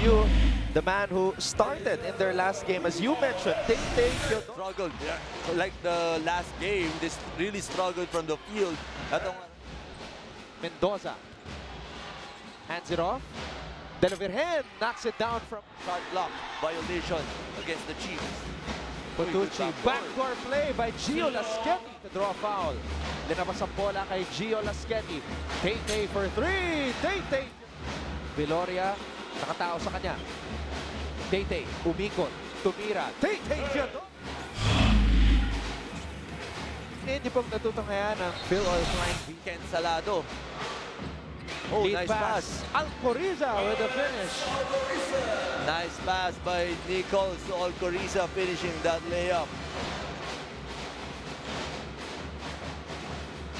you, the man who started in their last game, as you mentioned, Tay-Tay struggled. Yeah. Like the last game, they really struggled from the field. Mendoza hands it off. De La Virgen knocks it down from Shot block violation against the Chiefs. Potucci. Backdoor play by Gio Laschetti to draw foul. Linabas ang bola kay Gio Laschetti. Tay-Tay for three. Tay-Tay. Viloria nakatao sa kanya. Tay-Tay umikot. Tumira. Tay-Tay siya. Hindi pong natutunghayan ng Phil Oil Flying V. Ken Salado. Oh, Lead nice pass. Alcoriza with the finish. Nice pass by Nichols to Alcoriza, finishing that layup.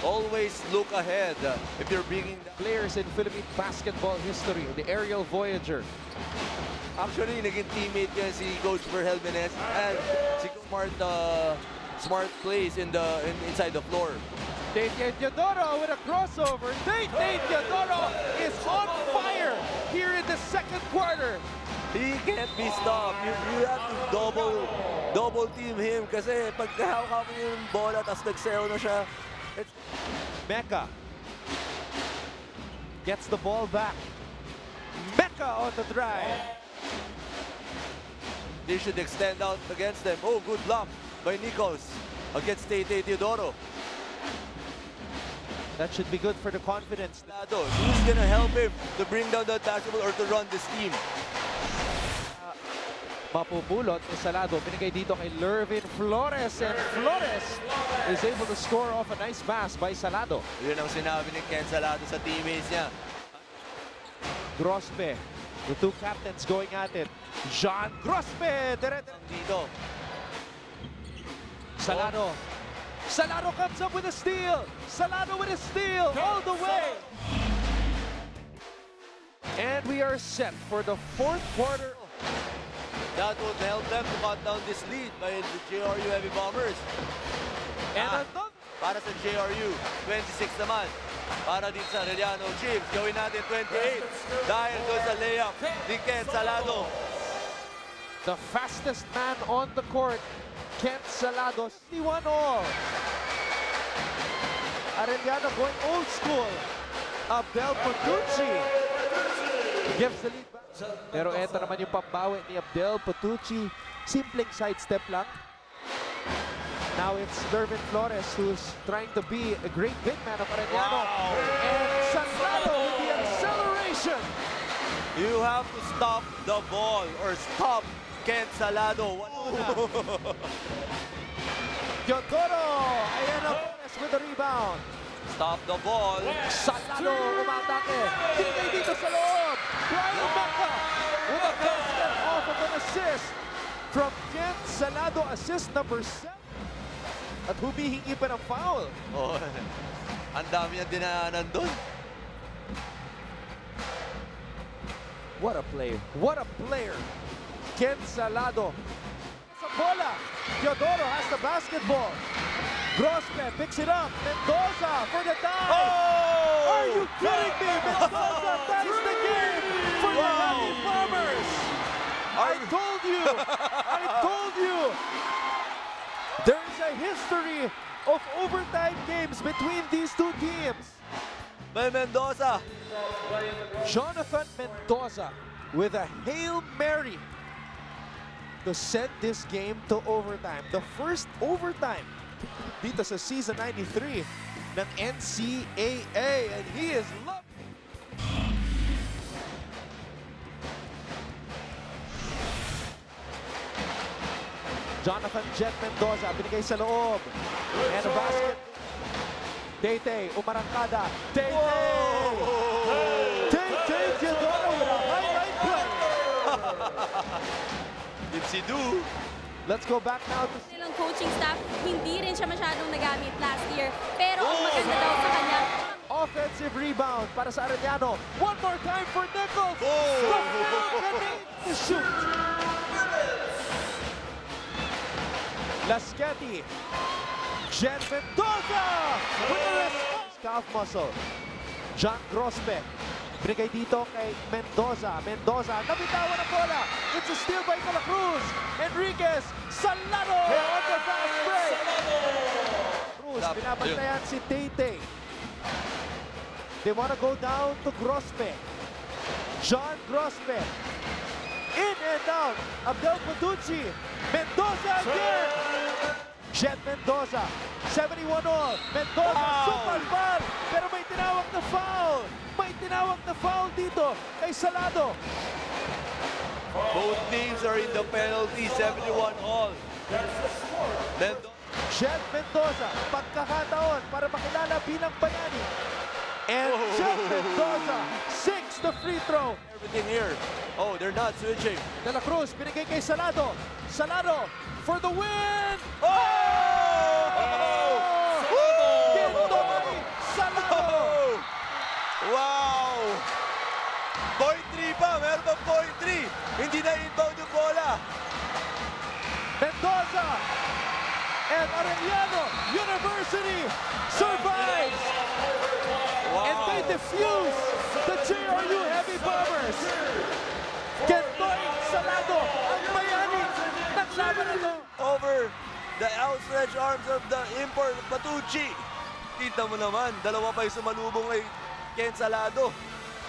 Always look ahead if you're bringing Players in Philippine basketball history, the aerial voyager. Actually, naging teammate niya si Coach Vergel Menes and si smart plays inside the floor. Tay-Tay Teodoro with a crossover. Tay-Tay Teodoro is on fire here in the second quarter. He can't be stopped. You have to double team him kasi pag hawak mo yung bola tapos nagsayaw na siya. Mecca gets the ball back. Mecca on the drive. They should extend out against them. Oh, good block by Nichols against Tay-Tay Teodoro. That should be good for the confidence. Who's gonna help him to bring down the basketball or to run this team? Mapupulot ni Salado. Binigay dito kay Lervin Flores. And Flores is able to score off a nice pass by Salado. Yun ang sinabi ni Ken Salado sa teammates niya. Grospe. The two captains going at it. John Grospe. Dito. Salado. Salado comes up with a steal. Salado with a steal all the way. And we are set for the fourth quarter. That would help them to cut down this lead by the JRU Heavy Bombers. And para sa JRU, 26 naman. Para din sa Arellano Chiefs, gawin natin 28. Dahil doon sa layup ni Ken Salado. The fastest man on the court, Ken Salado, 61 all. Arellano going old school. Abdel Potucci gives the lead back. Pero eto naman yung pambawi ni Abdel Potucci. Simpleng sidestep lang. Now it's Lervin Flores who's trying to be a great big man of Arellano. Wow. And Salado with the acceleration. You have to stop the ball or stop Ken Salado. Teodoro! Ayan ang Flores with the rebound. Stop the ball. Salado umatake. Binigay dito sa loob. Brian Mecca with a basket off of an assist from Ken Salado, assist number 7. At humihingi pa ng foul. Oh, ang dami niyang dinaanan doon. What a play. What a player. Ken Salado. Sa bola. Teodoro has the basketball. Grospe picks it up. Mendoza for the tie. Oh! Are you kidding me? Mendoza ties the game for the Heavy Bombers. I told you. I told you. There's a history of overtime games between these two teams. By Mendoza. Jonathan Mendoza with a Hail Mary to send this game to overtime. The first overtime dito sa season 93 ng NCAA, and he is loving. Jonathan Jet Mendoza, binigay sa loob. And a basket. Tay-Tay, umarangkada. Tay-Tay! Tay-Tay Teodoro with a highlight play. Dipsy Do. Let's go back now to Nilang coaching staff, hindi rin siya masyadong nagamit last year. Pero ang maganda daw sa kanya, offensive rebound para sa Arellano. One more time for Nichols. To shoot. Laschetti. Jen Mendoza with the response. Calf muscle. John Grospe. Binigay dito kay Mendoza. Mendoza, nabitawan ang bola. It's a steal by De La Cruz. Enriquez, Salado on the fast break. Cruz, binabantayan si Tay-Tay. They want to go down to Grospe. John Grospe. In and out. Abdel Paducci. Mendoza again. Jet Mendoza. 71 all. Mendoza, super foul. Pero may tinawag na foul. May tinawag na foul dito kay Salado. Both teams are in the penalty, 71 all. Jet Mendoza, pagkakataon para makilala bilang bayani. And Jet Mendoza, 6 the free throw. Everything here. Oh, they're not switching. De La Cruz, binigay kay Salado. Salado for the win! Oh! Kintoy Salado! Wow! Point 3 pa, meron pa point 3. Hindi na inbound yung bola. Mendoza and Arellano University survives and they defuse the JRU Heavy Bombers. Kintoy Salado ang bayani ng laban na ito. Over the outstretched arms of the import Patucci. Kita mo naman, dalawa pa yung sumalubong kay Ken Salado.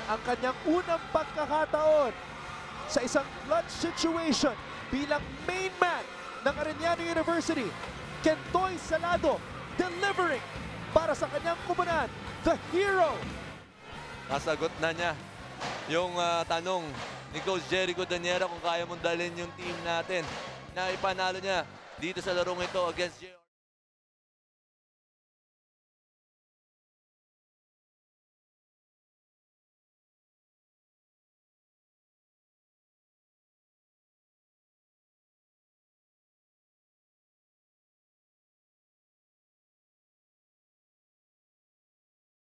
Ang kanyang unang pagkakataon sa isang clutch situation bilang main man ng Arellano University. Kintoy Salado delivering para sa kanyang komunidad, the hero. Nasagot na niya yung tanong ni Coach Jericho Daniera kung kaya mong dalhin yung team natin na ipanalo niya dito sa larong ito against JRU.